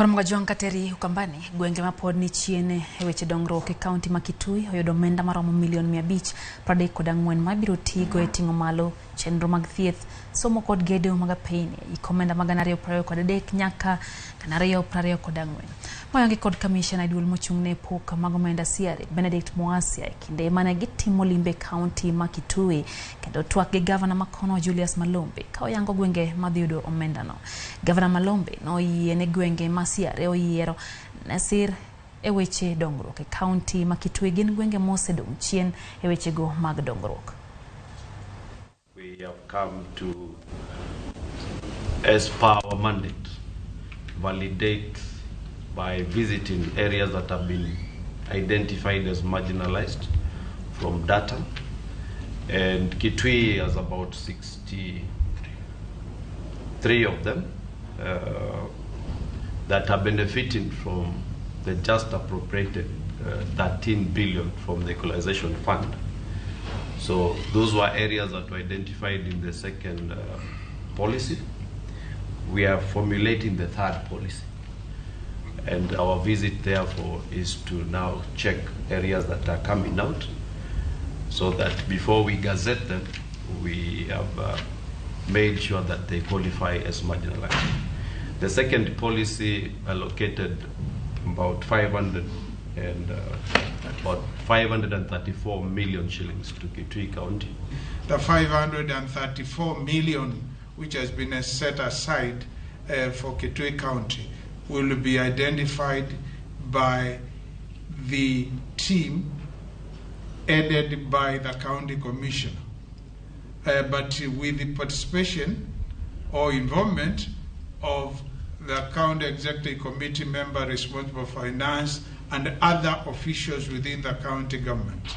Kwa mgajong kateri ukambani, gwenge mapod ni chiene weche dongruok e Kaunti ma Kitui, Oyudo Omenda maromo $1,500,000 34 mabiro tigo e ting'o malo chenro mag thieth, somo kod gedo mag apeyni, Omenda mag 223 nyaka 224. Moyangi kod Commissioner Duol mochung'ne pok mag Omenda CRA Benedict Moasia e kinde mane gitimo limbe Kaunti ma Kitui kendo twak gi Gavana makono Julius Malombe ka oyango gwenge madhi yudo omenda no. Gavana Malombe no yiene gwenge ma CRA oyiero nasir e weche dongruok e Kaunti ma Kitui gin gwenge mosedong chien e weche go mag dongruok. We have come to, as per our mandate, validate by visiting areas that have been identified as marginalized from data, and Kitui has about 63 of them that are benefiting from the just appropriated 13 billion from the equalization fund. So those were areas that were identified in the second policy. We are formulating the third policy, and our visit therefore is to now check areas that are coming out so that before we gazette them, we have made sure that they qualify as marginalized. The second policy allocated about 534 million shillings to Kitui County. The 534 million which has been set aside for Kitui County will be identified by the team headed by the county commissioner, but with the participation or involvement of the county executive committee member responsible for finance and other officials within the county government.